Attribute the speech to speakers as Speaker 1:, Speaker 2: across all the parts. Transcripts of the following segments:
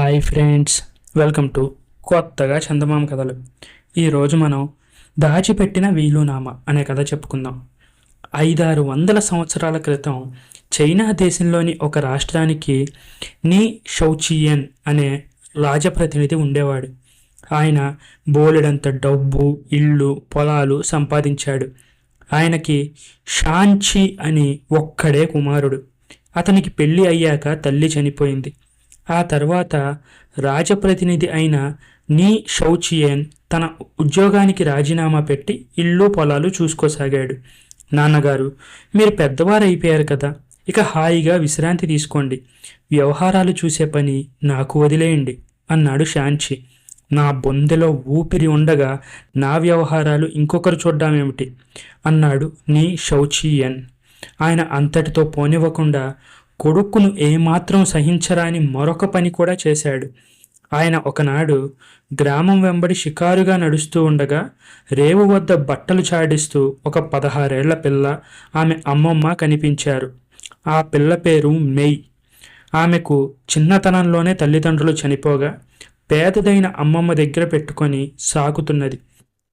Speaker 1: Hi friends, welcome to కొత్తగా చందమామ కథలు. ఈరోజు మనం దాచిపెట్టిన వీలునామా అనే కథ చెప్పుకుందాం. 500-600 సంవత్సరాల క్రితం చైనా దేశంలోని ఒక రాష్ట్రానికి నీ షౌచియన్ అనే రాజప్రతినిధి ఉండేవాడు. ఆయన బోలెడంత డబ్బు, ఇళ్ళు, పొలాలు సంపాదించాడు. ఆయనకి షాన్చి అని ఒక్కడే కుమారుడు. అతనికి పెళ్ళి అయ్యాక తల్లి చనిపోయింది. ఆ తర్వాత రాజప్రతినిధి అయిన నీ షౌచియన్ తన ఉద్యోగానికి రాజీనామా పెట్టి ఇల్లు పొలాలు చూసుకోసాగాడు. నాన్నగారు, మీరు పెద్దవారు అయిపోయారు కదా, ఇక హాయిగా విశ్రాంతి తీసుకోండి, వ్యవహారాలు చూసే పని నాకు వదిలేయండి అన్నాడు షాన్చి. నా బొందెలో ఊపిరి ఉండగా నా వ్యవహారాలు ఇంకొకరు చూడ్డామేమిటి అన్నాడు నీ షౌచియన్. ఆయన అంతటితో పోనివ్వకుండా కొడుకును ఏమాత్రం సహించరాని మరొక పని కూడా చేశాడు. ఆయన ఒకనాడు గ్రామం వెంబడి షికారుగా నడుస్తూ ఉండగా రేవు వద్ద బట్టలు చాడిస్తూ ఒక 16 ఏళ్ల పిల్ల, ఆమె అమ్మమ్మ కనిపించారు. ఆ పిల్ల పేరు మెయ్. ఆమెకు చిన్నతనంలోనే తల్లిదండ్రులు చనిపోగా పేదదైన అమ్మమ్మ దగ్గర పెట్టుకొని సాకుతున్నది.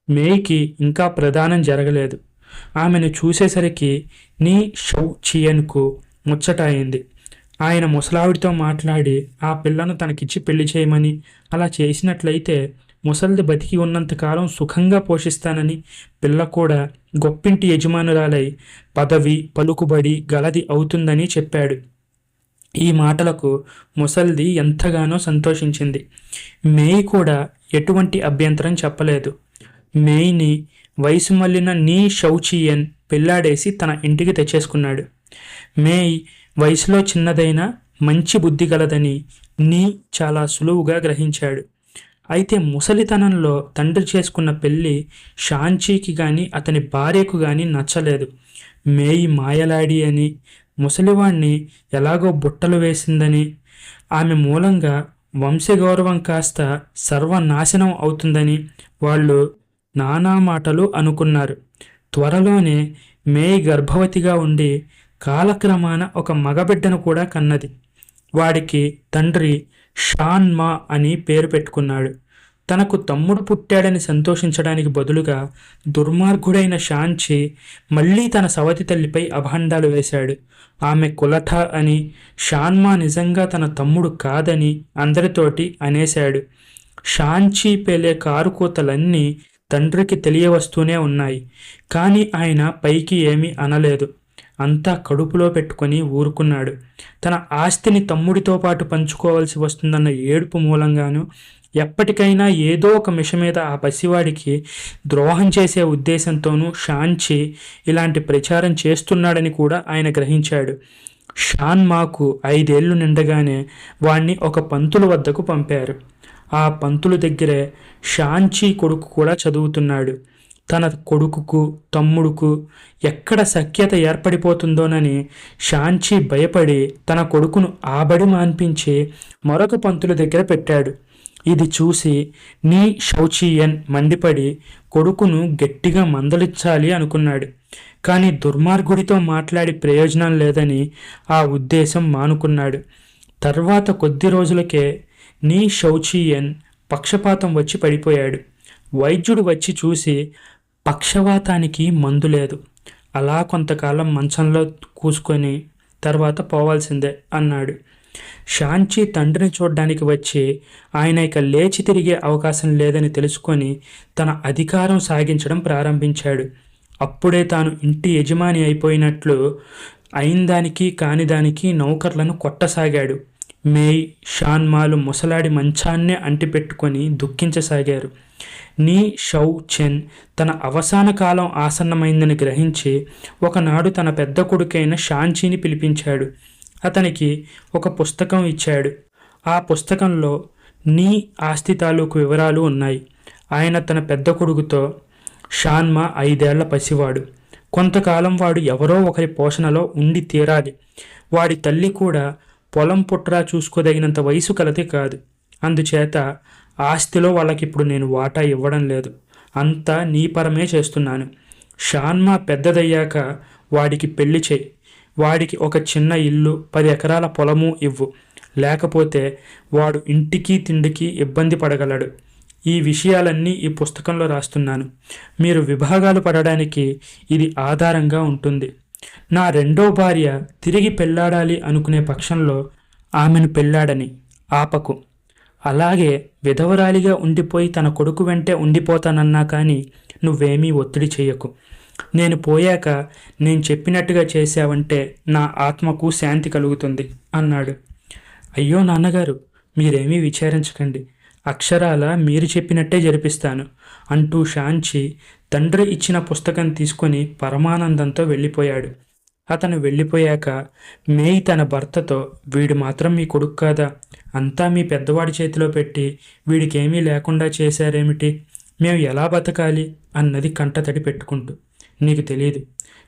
Speaker 1: మేయ్కి ఇంకా ప్రదానం జరగలేదు. ఆమెను చూసేసరికి నీ షౌచియన్కు ముచ్చట అయింది. ఆయన ముసలావిడితో మాట్లాడి ఆ పిల్లను తనకిచ్చి పెళ్లి చేయమని, అలా చేసినట్లయితే ముసలిది బతికి ఉన్నంతకాలం సుఖంగా పోషిస్తానని, పిల్ల కూడా గొప్పింటి యజమానురాలై పదవి పలుకుబడి గలది అవుతుందని చెప్పాడు. ఈ మాటలకు ముసల్ది ఎంతగానో సంతోషించింది. మేయ్ కూడా ఎటువంటి అభ్యంతరం చెప్పలేదు. మేయ్ని వయసు మళ్ళిన నీ షౌచియన్ పెళ్లాడేసి తన ఇంటికి తెచ్చేసుకున్నాడు. మేయ్ వయసులో చిన్నదైనా మంచి బుద్ధి గలదని నీ చాలా సులువుగా గ్రహించాడు. అయితే ముసలితనంలో తండ్రి చేసుకున్న పెళ్ళి షాన్చీకి కానీ అతని భార్యకు కానీ నచ్చలేదు. మేయి మాయలాడి అని, ముసలివాణ్ణి ఎలాగో బుట్టలు వేసిందని, ఆమె మూలంగా వంశగౌరవం కాస్త సర్వనాశనం అవుతుందని వాళ్ళు నానా మాటలు అనుకున్నారు. త్వరలోనే మేయ్ గర్భవతిగా ఉండి కాలక్రమాన ఒక మగబిడ్డను కూడా కన్నది. వాడికి తండ్రి షాన్ మా అని పేరు పెట్టుకున్నాడు. తనకు తమ్ముడు పుట్టాడని సంతోషించడానికి బదులుగా దుర్మార్గుడైన షాన్చి మళ్ళీ తన సవతి తల్లిపై అభాండాలు వేశాడు. ఆమె కులఠ అని, షాన్మా నిజంగా తన తమ్ముడు కాదని అందరితోటి అనేశాడు. షాన్చి పేలే కారుకూతలన్నీ తండ్రికి తెలియవస్తూనే ఉన్నాయి. కానీ ఆయన పైకి ఏమీ అనలేదు. అంతా కడుపులో పెట్టుకొని ఊరుకున్నాడు. తన ఆస్తిని తమ్ముడితో పాటు పంచుకోవాల్సి వస్తుందన్న ఏడుపు మూలంగాను, ఎప్పటికైనా ఏదో ఒక మిష మీద ఆ పసివాడికి ద్రోహం చేసే ఉద్దేశంతోనూ షాన్చి ఇలాంటి ప్రచారం చేస్తున్నాడని కూడా ఆయన గ్రహించాడు. షాన్మాకు 5 ఏళ్లు నిండగానే వాణ్ణి ఒక పంతులు వద్దకు పంపారు. ఆ పంతులు దగ్గరే షాన్చి కొడుకు కూడా చదువుతున్నాడు. తన కొడుకుకు తమ్ముడుకు ఎక్కడ సఖ్యత ఏర్పడిపోతుందోనని షాన్చి భయపడి తన కొడుకును ఆబడి మాన్పించి మరొక పంతుల దగ్గర పెట్టాడు. ఇది చూసి నీ షౌచియన్ మండిపడి కొడుకును గట్టిగా మందలించాలి అనుకున్నాడు. కానీ దుర్మార్గుడితో మాట్లాడి ప్రయోజనం లేదని ఆ ఉద్దేశం మానుకున్నాడు. తర్వాత కొద్ది రోజులకే నీ షౌచియన్ పక్షపాతం వచ్చి పడిపోయాడు. వైద్యుడు వచ్చి చూసి, పక్షవాతానికి మందు లేదు, అలా కొంతకాలం మంచంలో కూసుకొని తర్వాత పోవాల్సిందే అన్నాడు. షాన్చి తండ్రిని చూడ్డానికి వచ్చి ఆయన ఇక లేచి తిరిగే అవకాశం లేదని తెలుసుకొని తన అధికారం సాగించడం ప్రారంభించాడు. అప్పుడే తాను ఇంటి యజమాని అయిపోయినట్లు అయిందానికి కానిదానికి నౌకర్లను కొట్టసాగాడు. మేయ్, షాన్మాలు ముసలాడి మంచాన్నే అంటిపెట్టుకొని దుఃఖించసాగారు. నీ షౌచెన్ తన అవసాన కాలం ఆసన్నమైందని గ్రహించి ఒకనాడు తన పెద్ద కొడుకైన షాన్చిని పిలిపించాడు. అతనికి ఒక పుస్తకం ఇచ్చాడు. ఆ పుస్తకంలో నీ ఆస్తి తాలూకు వివరాలు ఉన్నాయి. ఆయన తన పెద్ద కొడుకుతో, షాన్మా 5 ఏళ్ల పసివాడు, కొంతకాలం వాడు ఎవరో ఒకరి పోషణలో ఉండి తీరాలి. వాడి తల్లి కూడా పొలం పుట్రా చూసుకోదగినంత వయసు కలది కాదు. అందుచేత ఆస్తిలో వాళ్ళకిప్పుడు నేను వాటా ఇవ్వడం లేదు, అంతా నీ పరమే చేస్తున్నాను. షాన్మా పెద్దదయ్యాక వాడికి పెళ్లి చేయి, వాడికి ఒక చిన్న ఇల్లు 10 ఎకరాల పొలము ఇవ్వు, లేకపోతే వాడు ఇంటికి తిండికి ఇబ్బంది పడగలడు. ఈ విషయాలన్నీ ఈ పుస్తకంలో రాస్తున్నాను. మీరు విభాగాలు పడడానికి ఇది ఆధారంగా ఉంటుంది. నా రెండో భార్య తిరిగి పెళ్ళాడాలి అనుకునే పక్షంలో ఆమెను పెళ్ళాడని ఆపకు. అలాగే విధవరాలిగా ఉండిపోయి తన కొడుకు వెంటే ఉండిపోతానన్నా కానీ నువ్వేమీ ఒత్తిడి చేయకు. నేను పోయాక నేను చెప్పినట్టుగా చేశావంటే నా ఆత్మకు శాంతి కలుగుతుంది అన్నాడు. అయ్యో నాన్నగారు, మీరేమీ విచారించకండి, అక్షరాల మీరు చెప్పినట్టే జరిపిస్తాను అంటూ షాంచి తండ్రి ఇచ్చిన పుస్తకం తీసుకొని పరమానందంతో వెళ్ళిపోయాడు. అతను వెళ్ళిపోయాక మేయి తన భర్తతో, వీడు మాత్రం మీ కొడుకు కాదా? అంతా మీ పెద్దవాడి చేతిలో పెట్టి వీడికేమీ లేకుండా చేశారేమిటి? మేము ఎలా బతకాలి అన్నది కంటతడి పెట్టుకుంటూ. నీకు తెలియదు,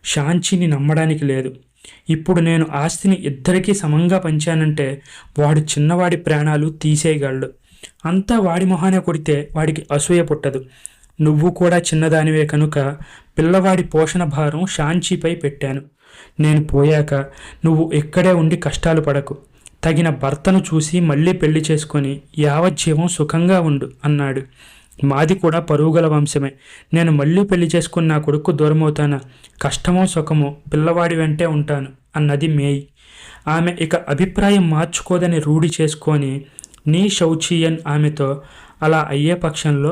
Speaker 1: షాంచిని నమ్మడానికి లేదు. ఇప్పుడు నేను ఆస్తిని ఇద్దరికీ సమంగా పంచానంటే వాడు చిన్నవాడి ప్రాణాలు తీసేయగలడు. అంతా వాడి మొహానే కొడితే వాడికి అసూయ పుట్టదు. నువ్వు కూడా చిన్నదానివే కనుక పిల్లవాడి పోషణ భారం షాంచిపై పెట్టాను. నేను పోయాక నువ్వు ఇక్కడే ఉండి కష్టాలు పడకు. తగిన భర్తను చూసి మళ్ళీ పెళ్లి చేసుకొని యావజ్జీవం సుఖంగా ఉండు అన్నాడు. మాది కూడా పరుగుగల వంశమే. నేను మళ్ళీ పెళ్లి చేసుకుని నా కొడుకు దూరమవుతానా? కష్టమో సుఖమో పిల్లవాడి వెంటే ఉంటాను అన్నది మేయి. ఆమె ఇక అభిప్రాయం మార్చుకోదని రూఢి చేసుకొని నీ షౌచియన్ ఆమెతో, అలా అయ్యే పక్షంలో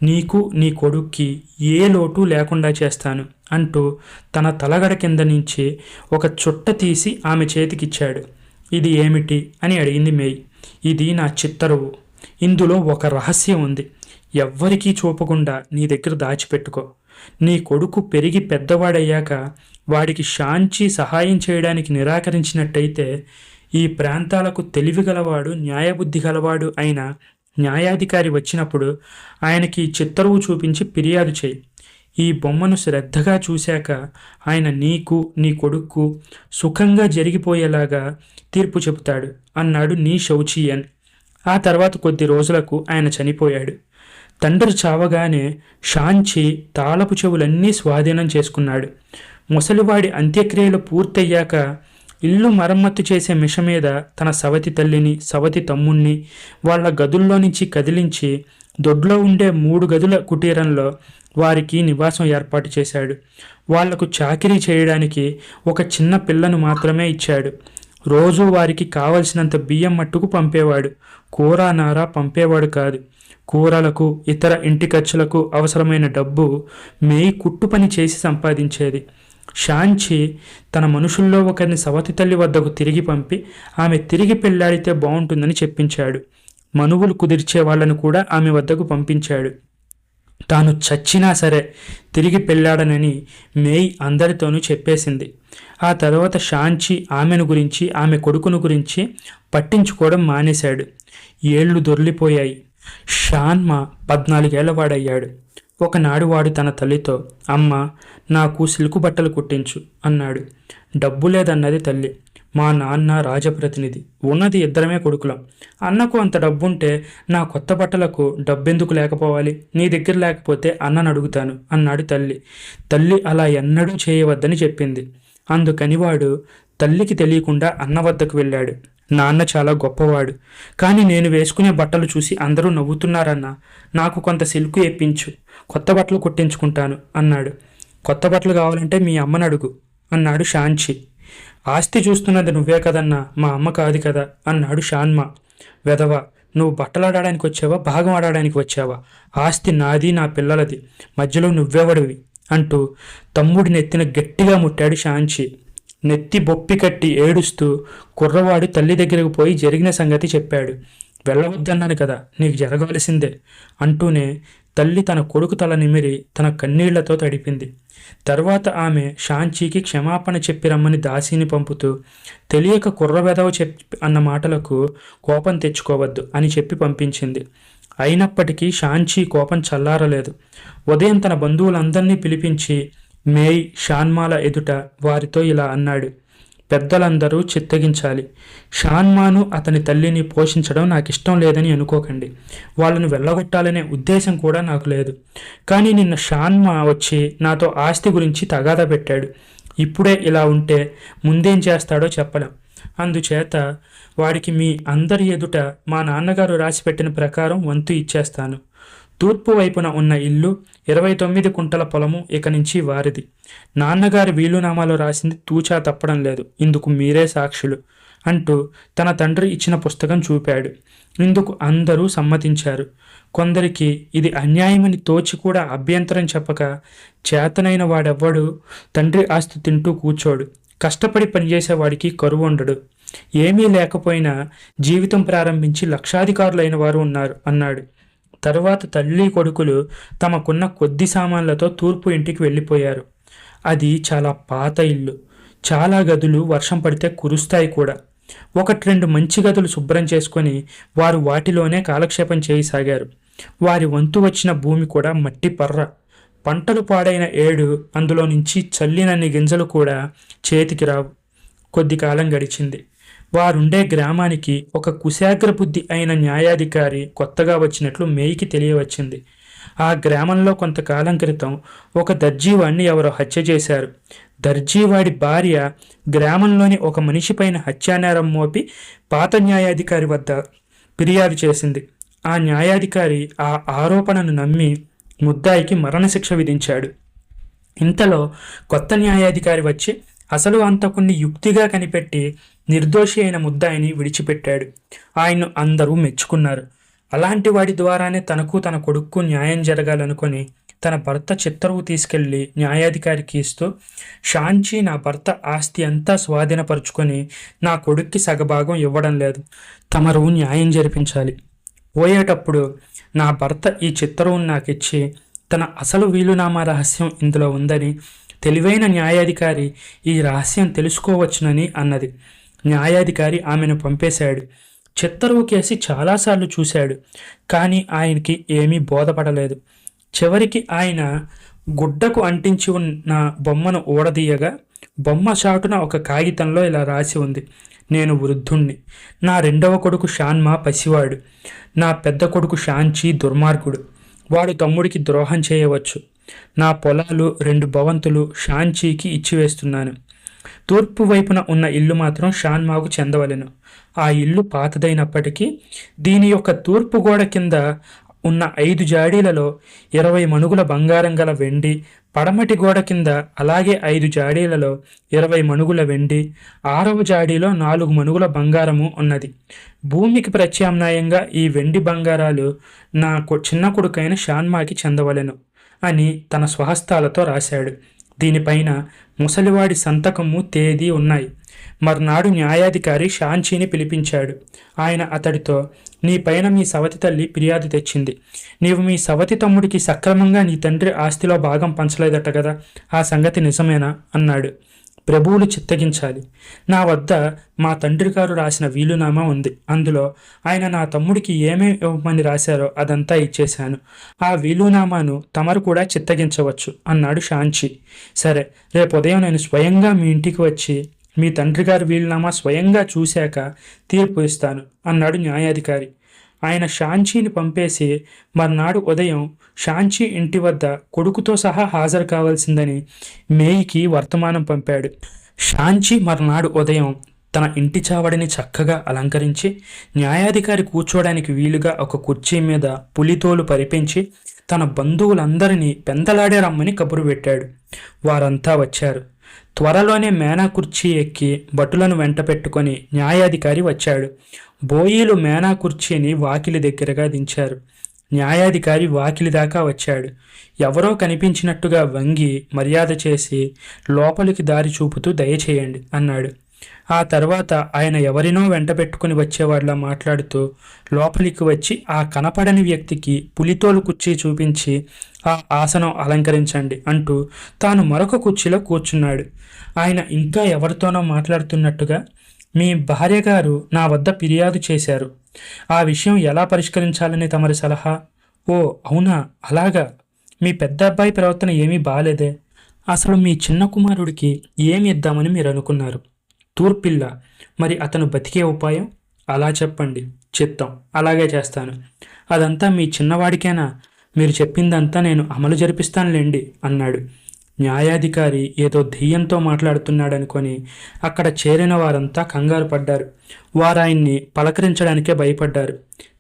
Speaker 1: నీకు నీ కొడుక్కి ఏ లోటు లేకుండా చేస్తాను అంటూ తన తలగడ కింద నుంచి ఒక చుట్ట తీసి ఆమె చేతికిచ్చాడు. ఇది ఏమిటి అని అడిగింది మేయి. ఇది నా చిత్తరువు. ఇందులో ఒక రహస్యం ఉంది. ఎవ్వరికీ చూపకుండా నీ దగ్గర దాచిపెట్టుకో. నీ కొడుకు పెరిగి పెద్దవాడయ్యాక వాడికి షాంచి సహాయం చేయడానికి నిరాకరించినట్టయితే ఈ ప్రాంతాలకు తెలివిగలవాడు, న్యాయబుద్ధి గలవాడు అయిన న్యాయాధికారి వచ్చినప్పుడు ఆయనకి చిత్తరువు చూపించి ఫిర్యాదు చేయి. ఈ బొమ్మను శ్రద్ధగా చూశాక ఆయన నీకు నీ కొడుకు సుఖంగా జరిగిపోయేలాగా తీర్పు చెబుతాడు అన్నాడు నీ షౌచియన్. ఆ తర్వాత కొద్ది రోజులకు ఆయన చనిపోయాడు. తండ్రి చావగానే షాంచి తాళపు చెవులన్నీ స్వాధీనం చేసుకున్నాడు. ముసలివాడి అంత్యక్రియలు పూర్తయ్యాక ఇల్లు మరమ్మత్తు చేసే మిష మీద తన సవతి తల్లిని, సవతి తమ్ముణ్ణి వాళ్ళ గదుల్లో నుంచి కదిలించి దొడ్లో ఉండే 3 గదుల కుటీరంలో వారికి నివాసం ఏర్పాటు చేశాడు. వాళ్లకు చాకిరీ చేయడానికి ఒక చిన్న పిల్లను మాత్రమే ఇచ్చాడు. రోజు వారికి కావలసినంత బియ్యం మట్టుకు పంపేవాడు. కూర నార పంపేవాడు కాదు. కూరలకు, ఇతర ఇంటి ఖర్చులకు అవసరమైన డబ్బు మేయి కుట్టు పని చేసి సంపాదించేది. షాంచి తన మనుషుల్లో ఒకరిని సవతి తల్లి వద్దకు తిరిగి పంపి ఆమె తిరిగి పెళ్లాడితే బాగుంటుందని చెప్పించాడు. మనువులు కుదిర్చే వాళ్లను కూడా ఆమె వద్దకు పంపించాడు. తాను చచ్చినా సరే తిరిగి పెళ్ళాడనని మేయి అందరితోనూ చెప్పేసింది. ఆ తర్వాత షాంచి ఆమెను గురించి, ఆమె కొడుకును గురించి పట్టించుకోవడం మానేశాడు. ఏళ్లు దొర్లిపోయాయి. షాన్మా 14 ఏళ్లవాడయ్యాడు. ఒకనాడు వాడు తన తల్లితో, అమ్మ, నాకు సిల్కు బట్టలు కుట్టించు అన్నాడు. డబ్బు లేదన్నది తల్లి. మా నాన్న రాజప్రతినిధి, ఉన్నది ఇద్దరమే కొడుకులం. అన్నకు అంత డబ్బుంటే నా కొత్త బట్టలకు డబ్బెందుకు లేకపోవాలి? నీ దగ్గర లేకపోతే అన్నను అడుగుతాను అన్నాడు తల్లి. తల్లి అలా ఎన్నడూ చేయవద్దని చెప్పింది. అందుకని వాడు తల్లికి తెలియకుండా అన్న వద్దకు వెళ్ళాడు. నాన్న చాలా గొప్పవాడు, కానీ నేను వేసుకునే బట్టలు చూసి అందరూ నవ్వుతున్నారన్నా. నాకు కొంత సిల్కు ఎప్పించు, కొత్త బట్టలు కుట్టించుకుంటాను అన్నాడు. కొత్త బట్టలు కావాలంటే మీ అమ్మని అడుగు అన్నాడు షాంచి. ఆస్తి చూస్తున్నది నువ్వే కదన్నా, మా అమ్మ కాదు కదా అన్నాడు షాన్మా. వెధవ, నువ్వు బట్టలాడడానికి వచ్చావా, భాగం ఆడడానికి వచ్చావా? ఆస్తి నాది, నా పిల్లలది, మధ్యలో నువ్వెవడివి అంటూ తమ్ముడి నెత్తిన గట్టిగా ముట్టాడు షాంచి. నెత్తి బొప్పి కట్టి ఏడుస్తూ కుర్రవాడు తల్లి దగ్గరకు పోయి జరిగిన సంగతి చెప్పాడు. వెళ్ళవద్దన్నాను కదా, నీకు జరగవలసిందే అంటూనే తల్లి తన కొడుకు తల నిమిరి తన కన్నీళ్లతో తడిపింది. తర్వాత ఆమె షాంచీకి క్షమాపణ చెప్పి రమ్మని దాసీని పంపుతూ, తెలియక కుర్రవెదవ చెప్పి అన్న మాటలకు కోపం తెచ్చుకోవద్దు అని చెప్పి పంపించింది. అయినప్పటికీ షాంచీ కోపం చల్లారలేదు. ఉదయం తన బంధువులందరినీ పిలిపించి మేయ్ షాన్మాల ఎదుట వారితో ఇలా అన్నాడు. పెద్దలందరూ చిత్తగించాలి. షాన్మాను అతని తల్లిని పోషించడం నాకు ఇష్టం లేదని అనుకోకండి. వాళ్ళను వెళ్ళగొట్టాలనే ఉద్దేశం కూడా నాకు లేదు. కానీ నిన్న షాన్మా వచ్చి నాతో ఆస్తి గురించి తగాదా పెట్టాడు. ఇప్పుడే ఇలా ఉంటే ముందేం చేస్తాడో చెప్పలేం. అందుచేత వాడికి మీ అందరి ఎదుట మా నాన్నగారు రాసిపెట్టిన ప్రకారం వంతు ఇచ్చేస్తాను. తూర్పు వైపున ఉన్న ఇల్లు 29 కుంటల పొలము ఇక నుంచి వారిది. నాన్నగారి వీలునామాలో రాసింది తూచా తప్పడం లేదు. ఇందుకు మీరే సాక్షులు అంటూ తన తండ్రి ఇచ్చిన పుస్తకం చూపాడు. ఇందుకు అందరూ సమ్మతించారు. కొందరికి ఇది అన్యాయమని తోచి కూడా అభ్యంతరం చెప్పక, చేతనైన వాడెవ్వడు తండ్రి ఆస్తి తింటూ కూర్చోడు. కష్టపడి పనిచేసేవాడికి కరువు ఉండడు. ఏమీ లేకపోయినా జీవితం ప్రారంభించి లక్షాధికారులైన వారు ఉన్నారు అన్నాడు. తరువాత తల్లి కొడుకులు తమకున్న కొద్ది సామాన్లతో తూర్పు ఇంటికి వెళ్ళిపోయారు. అది చాలా పాత ఇల్లు. చాలా గదులు వర్షం పడితే కురుస్తాయి కూడా. 1-2 మంచి గదులు శుభ్రం చేసుకొని వారు వాటిలోనే కాలక్షేపం చేయసాగారు. వారి వంతు వచ్చిన భూమి కూడా మట్టి పర్ర. పంటలు పాడైన ఏడు అందులో నుంచి చల్లినన్ని గింజలు కూడా చేతికి రావు. కొద్ది కాలం గడిచింది. వారుండే గ్రామానికి ఒక కుశాగ్ర బుద్ధి అయిన న్యాయాధికారి కొత్తగా వచ్చినట్లు మేయికి తెలియవచ్చింది. ఆ గ్రామంలో కొంతకాలం క్రితం ఒక దర్జీవాడిని ఎవరో హత్య చేశారు. దర్జీవాడి భార్య గ్రామంలోని ఒక మనిషిపైన హత్యానేరం మోపి పాత న్యాయాధికారి వద్ద ఫిర్యాదు చేసింది. ఆ న్యాయాధికారి ఆ ఆరోపణను నమ్మి ముద్దాయికి మరణశిక్ష విధించాడు. ఇంతలో కొత్త న్యాయాధికారి వచ్చి అసలు హంతకుణ్ణి యుక్తిగా కనిపెట్టి నిర్దోషి అయిన ముద్దాయిని విడిచిపెట్టాడు. ఆయన్ను అందరూ మెచ్చుకున్నారు. అలాంటి వాడి ద్వారానే తనకు తన కొడుక్కు న్యాయం జరగాలనుకొని తన భర్త చిత్తరువు తీసుకెళ్లి న్యాయాధికారికి ఇస్తూ, షాంచి నా భర్త ఆస్తి అంతా స్వాధీనపరుచుకొని నా కొడుక్కి సగభాగం ఇవ్వడం లేదు. తమరు న్యాయం జరిపించాలి. పోయేటప్పుడు నా భర్త ఈ చిత్తరువును నాకిచ్చి తన అసలు వీలునామా రహస్యం ఇందులో ఉందని, తెలివైన న్యాయాధికారి ఈ రహస్యం తెలుసుకోవచ్చునని అన్నది. న్యాయాధికారి ఆమెను పంపేశాడు. చిత్తరువు కేసి చాలాసార్లు చూశాడు. కానీ ఆయనకి ఏమీ బోధపడలేదు. చివరికి ఆయన గుడ్డకు అంటించి ఉన్న బొమ్మను ఊడదీయగా బొమ్మ చాటున ఒక కాగితంలో ఇలా రాసి ఉంది: నేను వృద్ధుణ్ణి. నా రెండవ కొడుకు షాన్మా పసివాడు. నా పెద్ద కొడుకు షాంచి దుర్మార్గుడు. వాడు తమ్ముడికి ద్రోహం చేయవచ్చు. నా పొలాలు 2 భవంతులు షాంచీకి ఇచ్చివేస్తున్నాను. తూర్పు వైపున ఉన్న ఇల్లు మాత్రం షాన్మాకు చెందవలెను. ఆ ఇల్లు పాతదైనప్పటికీ దీని యొక్క తూర్పు గోడ కింద ఉన్న 5 జాడీలలో 20 మణుగుల బంగారం గల వెండి, పడమటి గోడ కింద అలాగే 5 జాడీలలో 20 మణుగుల వెండి, 6వ జాడీలో 4 మణుగుల బంగారము ఉన్నది. భూమికి ప్రత్యామ్నాయంగా ఈ వెండి బంగారాలు నా చిన్న కొడుకైన షాన్మాకి చెందవలెను అని తన స్వహస్తాలతో రాశాడు. దీనిపైన ముసలివాడి సంతకము, తేదీ ఉన్నాయి. మర్నాడు న్యాయాధికారి షాంచీని పిలిపించాడు. ఆయన అతడితో, నీ పైన మీ సవతి తల్లి ఫిర్యాదు తెచ్చింది. నీవు మీ సవతి తమ్ముడికి సక్రమంగా నీ తండ్రి ఆస్తిలో భాగం పంచలేదట కదా, ఆ సంగతి నిజమేనా అన్నాడు. ప్రభువులు చిత్తగించాలి. నా వద్ద మా తండ్రి గారు రాసిన వీలునామా ఉంది. అందులో ఆయన నా తమ్ముడికి ఏమేమి ఇవ్వమని రాశారో అదంతా ఇచ్చేశాను. ఆ వీలునామాను తమరు కూడా చిత్తగించవచ్చు అన్నాడు షాంచి. సరే, రేపు ఉదయం నేను స్వయంగా మీ ఇంటికి వచ్చి మీ తండ్రి గారి వీలునామా స్వయంగా చూశాక తీర్పు ఇస్తాను అన్నాడు న్యాయాధికారి. ఆయన షాంచీని పంపేసి మర్నాడు ఉదయం షాంచి ఇంటి వద్ద కొడుకుతో సహా హాజరు కావాల్సిందని మేయికి వర్తమానం పంపాడు. షాంచి మర్నాడు ఉదయం తన ఇంటి చావడిని చక్కగా అలంకరించి న్యాయాధికారి కూర్చోడానికి వీలుగా ఒక కుర్చీ మీద పులితోలు పరిపించి తన బంధువులందరినీ పెందలాడే రమ్మని కబురు పెట్టాడు. వారంతా వచ్చారు. త్వరలోనే మేనా కుర్చీ ఎక్కి భటులను వెంట పెట్టుకొని న్యాయాధికారి వచ్చాడు. బోయీలు మేనా కుర్చీని వాకిలి దగ్గరగా దించారు. న్యాయాధికారి వాకిలి దాకా వచ్చాడు. ఎవరో కనిపించినట్టుగా వంగి మర్యాద చేసి లోపలికి దారి చూపుతూ దయచేయండి అన్నాడు. ఆ తర్వాత ఆయన ఎవరినో వెంట పెట్టుకుని వచ్చేవాడిలా మాట్లాడుతూ లోపలికి వచ్చి ఆ కనపడని వ్యక్తికి పులితోలు కుర్చీ చూపించి ఆ ఆసనం అలంకరించండి అంటూ తాను మరొక కుర్చీలో కూర్చున్నాడు. ఆయన ఇంకా ఎవరితోనో మాట్లాడుతున్నట్టుగా, మీ భార్య గారు నా వద్ద ఫిర్యాదు చేశారు. ఆ విషయం ఎలా పరిష్కరించాలని తమరి సలహా? ఓ అవునా, అలాగా. మీ పెద్ద అబ్బాయి ప్రవర్తన ఏమీ బాలేదే. అసలు మీ చిన్న కుమారుడికి ఏమి ఇద్దామని మీరు అనుకున్నారు? తూర్పిల్ల. మరి అతను బతికే ఉపాయం అలా చెప్పండి. చిత్తం, అలాగే చేస్తాను. అదంతా మీ చిన్నవాడికేనా? మీరు చెప్పిందంతా నేను అమలు జరిపిస్తానులేండి అన్నాడు. న్యాయాధికారి ఏదో దెయ్యంతో మాట్లాడుతున్నాడనుకొని అక్కడ చేరిన వారంతా కంగారు పడ్డారు. వారాయన్ని పలకరించడానికే భయపడ్డారు.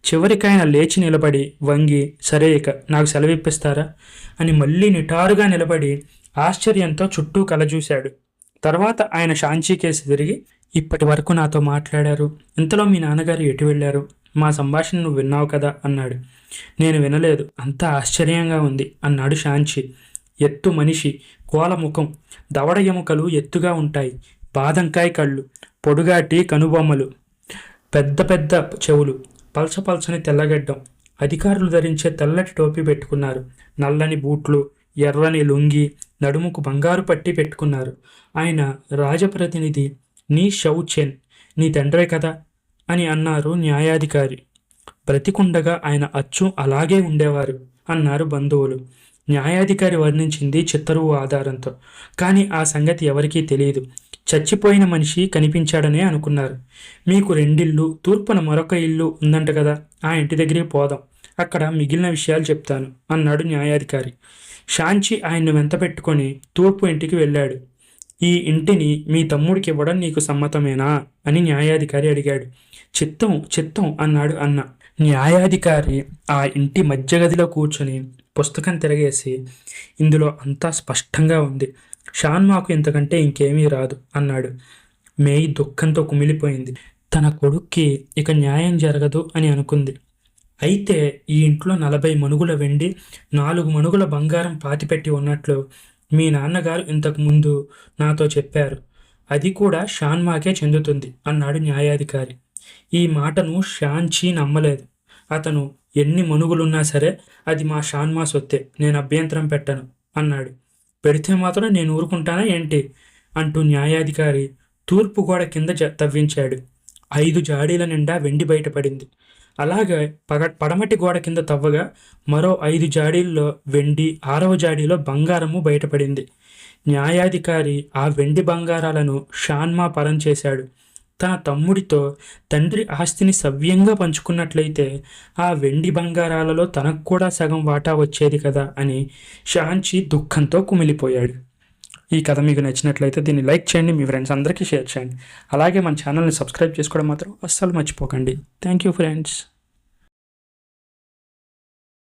Speaker 1: చివరికి ఆయన లేచి నిలబడి వంగి, సరే ఇక నాకు సెలవిప్పిస్తారా అని మళ్ళీ నిటారుగా నిలబడి ఆశ్చర్యంతో చుట్టూ కలజూశాడు. తర్వాత ఆయన షాంచీ కేసి తిరిగి, ఇప్పటి వరకు నాతో మాట్లాడారు, ఇంతలో మీ నాన్నగారు ఎటు వెళ్ళారు? మా సంభాషణ నువ్వు విన్నావు కదా అన్నాడు. నేను వినలేదు, అంతా ఆశ్చర్యంగా ఉంది అన్నాడు షాంచి. ఎత్తు మనిషి, కోల ముఖం, దవడ ఎముకలు ఎత్తుగా ఉంటాయి, బాదంకాయ కళ్ళు, పొడుగాటి కనుబొమ్మలు, పెద్ద పెద్ద చెవులు, పల్చపల్చని తెల్లగడ్డం. అధికారులు ధరించే తెల్లటి టోపీ పెట్టుకున్నారు. నల్లని బూట్లు, ఎర్రని లుంగి, నడుముకు బంగారు పట్టి పెట్టుకున్నారు. ఆయన రాజప్రతినిధి నీ షౌచెన్, నీ తండ్రే కదా అని అన్నారు న్యాయాధికారి. బ్రతికుండగా ఆయన అచ్చు అలాగే ఉండేవారు అన్నారు బంధువులు. న్యాయాధికారి వర్ణించింది చిత్తరువు ఆధారంతో, కానీ ఆ సంగతి ఎవరికీ తెలియదు. చచ్చిపోయిన మనిషి కనిపించాడనే అనుకున్నారు. మీకు రెండిళ్ళు, తూర్పున మరొక ఇల్లు ఉందంట కదా, ఆ ఇంటి దగ్గరికి పోదాం, అక్కడ మిగిలిన విషయాలు చెప్తాను అన్నాడు న్యాయాధికారి. షాంచి ఆయన్ను వెంట పెట్టుకొని తూర్పు ఇంటికి వెళ్ళాడు. ఈ ఇంటిని మీ తమ్ముడికి ఇవ్వడం నీకు సమ్మతమేనా అని న్యాయాధికారి అడిగాడు. చిత్తం చిత్తం అన్నాడు అన్న. న్యాయాధికారి ఆ ఇంటి మధ్య గదిలో కూర్చొని పుస్తకం తిరగేసి, ఇందులో అంతా స్పష్టంగా ఉంది, షాన్ మాకు ఇంతకంటే ఇంకేమీ రాదు అన్నాడు. మేయి దుఃఖంతో కుమిలిపోయింది. తన కొడుక్కి ఇక న్యాయం జరగదు అని అనుకుంది. అయితే ఈ ఇంట్లో 40 మణుగుల వెండి, 4 మణుగుల బంగారం పాతిపెట్టి ఉన్నట్లు మీ నాన్నగారు ఇంతకుముందు నాతో చెప్పారు. అది కూడా షాన్మాకే చెందుతుంది అన్నాడు న్యాయాధికారి. ఈ మాటను షాంచి నమ్మలేదు. అతను, ఎన్ని మణుగులున్నా సరే అది మా షాన్మా సొత్తే, నేను అభ్యంతరం పెట్టను అన్నాడు. పెడితే మాత్రం నేను ఊరుకుంటానా ఏంటి అంటూ న్యాయాధికారి తూర్పు గోడ కింద తవ్వించాడు. 5 జాడీల నిండా వెండి బయటపడింది. అలాగే పడమటి గోడ కింద తవ్వగా మరో 5 జాడీల్లో వెండి, 6వ జాడీలో బంగారము బయటపడింది. న్యాయాధికారి ఆ వెండి బంగారాలను షాన్మా పరం చేశాడు. తన తమ్ముడితో తండ్రి ఆస్తిని సవ్యంగా పంచుకున్నట్లయితే ఆ వెండి బంగారాలలో తనకు కూడా సగం వాటా వచ్చేది కదా అని షాంచి దుఃఖంతో కుమిలిపోయాడు. ఈ కథ మీకు నచ్చినట్లయితే దీన్ని లైక్ చేయండి, మీ ఫ్రెండ్స్ అందరికీ షేర్ చేయండి. అలాగే మన ఛానల్ని సబ్స్క్రైబ్ చేసుకోవడం మాత్రం అస్సలు మర్చిపోకండి. Thank you friends.